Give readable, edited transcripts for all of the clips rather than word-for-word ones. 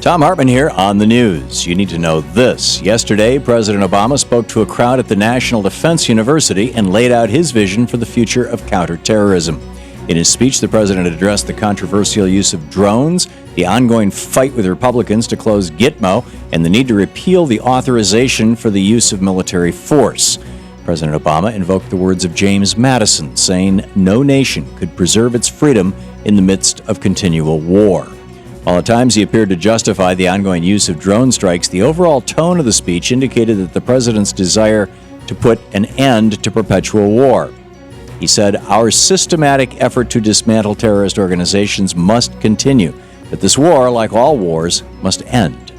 Thom Hartmann here on the news. You need to know this. Yesterday, President Obama spoke to a crowd at the National Defense University and laid out his vision for the future of counterterrorism. In his speech, the president addressed the controversial use of drones, the ongoing fight with Republicans to close Gitmo, and the need to repeal the authorization for the use of military force. President Obama invoked the words of James Madison, saying no nation could preserve its freedom in the midst of continual war. While at times he appeared to justify the ongoing use of drone strikes, the overall tone of the speech indicated that the president's desire to put an end to perpetual war. He said, "Our systematic effort to dismantle terrorist organizations must continue, but this war, like all wars, must end."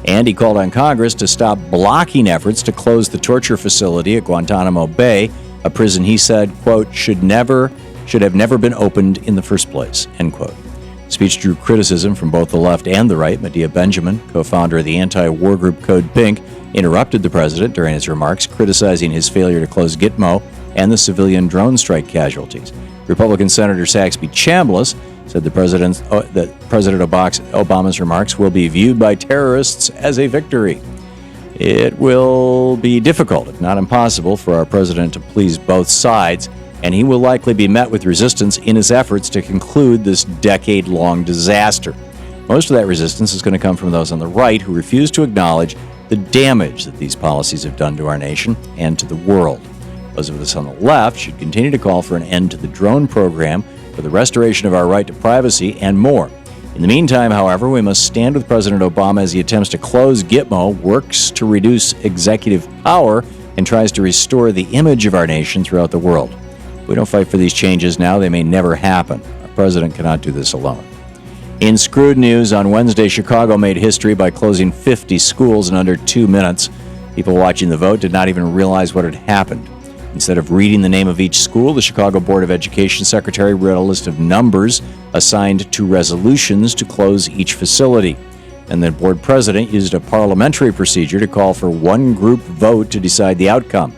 And he called on Congress to stop blocking efforts to close the torture facility at Guantanamo Bay, a prison he said, quote, should have never been opened in the first place, end quote. The speech drew criticism from both the left and the right. Medea Benjamin, co-founder of the anti-war group Code Pink, interrupted the president during his remarks, criticizing his failure to close Gitmo and the civilian drone strike casualties. Republican Senator Saxby Chambliss said that President Obama's remarks will be viewed by terrorists as a victory. It will be difficult, if not impossible, for our president to please both sides, and he will likely be met with resistance in his efforts to conclude this decade-long disaster. Most of that resistance is going to come from those on the right who refuse to acknowledge the damage that these policies have done to our nation and to the world. Those of us on the left should continue to call for an end to the drone program, for the restoration of our right to privacy, and more. In the meantime, however, we must stand with President Obama as he attempts to close Gitmo, works to reduce executive power, and tries to restore the image of our nation throughout the world. If we don't fight for these changes now, they may never happen. Our president cannot do this alone. In screwed news, on Wednesday, Chicago made history by closing 50 schools in under 2 minutes. People watching the vote did not even realize what had happened. Instead of reading the name of each school, the Chicago Board of Education secretary read a list of numbers assigned to resolutions to close each facility. And the board president used a parliamentary procedure to call for one group vote to decide the outcome.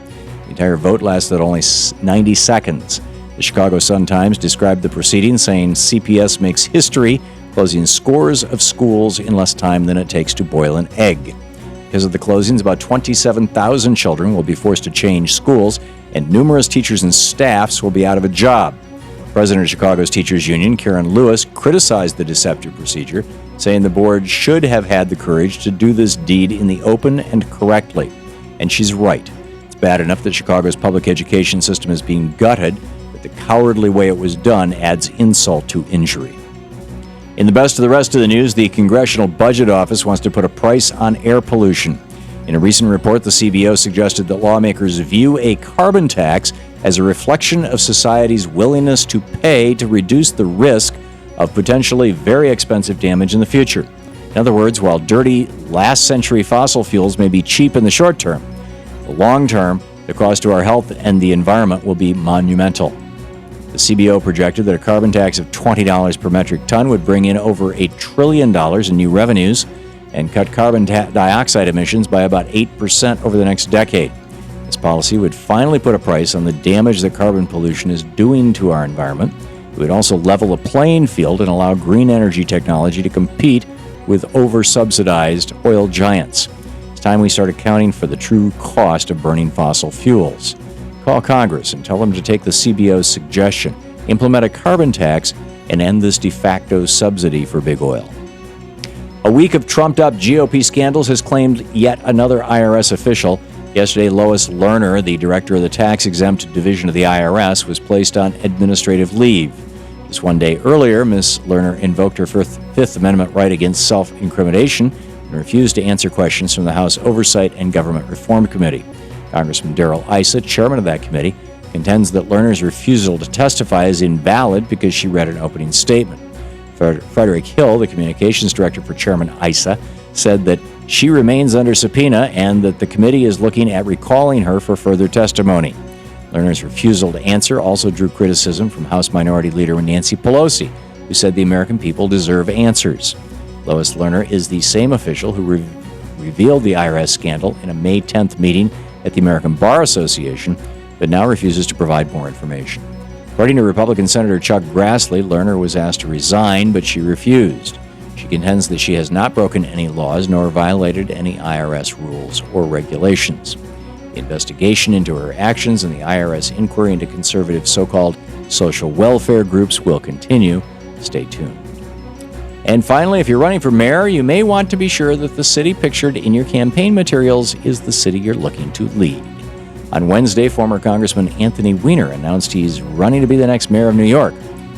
The entire vote lasted only 90 seconds. The Chicago Sun-Times described the proceeding, saying CPS makes history, closing scores of schools in less time than it takes to boil an egg. Because of the closings, about 27,000 children will be forced to change schools, and numerous teachers and staffs will be out of a job. President of Chicago's Teachers Union, Karen Lewis, criticized the deceptive procedure, saying the board should have had the courage to do this deed in the open and correctly. And she's right. It's bad enough that Chicago's public education system is being gutted, but the cowardly way it was done adds insult to injury. In the best of the rest of the news, the Congressional Budget Office wants to put a price on air pollution. In a recent report, the CBO suggested that lawmakers view a carbon tax as a reflection of society's willingness to pay to reduce the risk of potentially very expensive damage in the future. In other words, while dirty last-century fossil fuels may be cheap in the short term, the long term, the cost to our health and the environment will be monumental. The CBO projected that a carbon tax of $20 per metric ton would bring in over $1 trillion in new revenues and cut carbon dioxide emissions by about 8% over the next decade. This policy would finally put a price on the damage that carbon pollution is doing to our environment. It would also level the playing field and allow green energy technology to compete with over-subsidized oil giants. It's time we start accounting for the true cost of burning fossil fuels. Call Congress and tell them to take the CBO's suggestion, implement a carbon tax, and end this de facto subsidy for big oil. A week of trumped-up GOP scandals has claimed yet another IRS official. Yesterday, Lois Lerner, the director of the tax-exempt division of the IRS, was placed on administrative leave. Just one day earlier, Ms. Lerner invoked her Fifth Amendment right against self-incrimination and refused to answer questions from the House Oversight and Government Reform Committee. Congressman Darrell Issa, chairman of that committee, contends that Lerner's refusal to testify is invalid because she read an opening statement. Frederick Hill, the communications director for Chairman Issa, said that she remains under subpoena and that the committee is looking at recalling her for further testimony. Lerner's refusal to answer also drew criticism from House Minority Leader Nancy Pelosi, who said the American people deserve answers. Lois Lerner is the same official who revealed the IRS scandal in a May 10th meeting at the American Bar Association, but now refuses to provide more information. According to Republican Senator Chuck Grassley, Lerner was asked to resign, but she refused. She contends that she has not broken any laws nor violated any IRS rules or regulations. The investigation into her actions and the IRS inquiry into conservative so-called social welfare groups will continue. Stay tuned. And finally, if you're running for mayor, you may want to be sure that the city pictured in your campaign materials is the city you're looking to lead. On Wednesday, former Congressman Anthony Weiner announced he's running to be the next mayor of New York.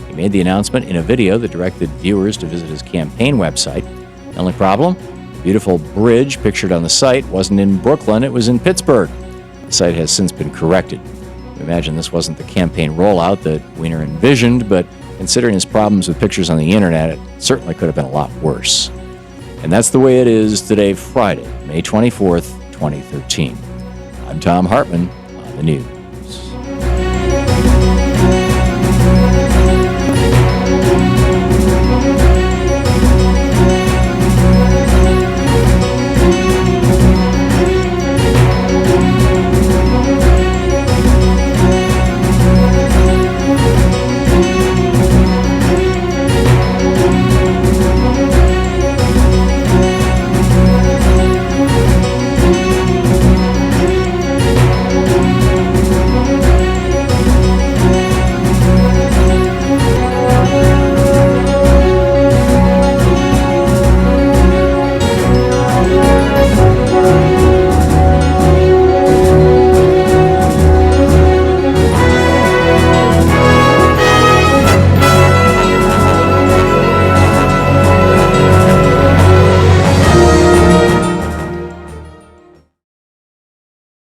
He made the announcement in a video that directed viewers to visit his campaign website. The only problem? The beautiful bridge pictured on the site wasn't in Brooklyn, it was in Pittsburgh. The site has since been corrected. I imagine this wasn't the campaign rollout that Weiner envisioned, but considering his problems with pictures on the internet, it certainly could have been a lot worse. And that's the way it is today, Friday, May 24th, 2013. I'm Thom Hartmann on the news.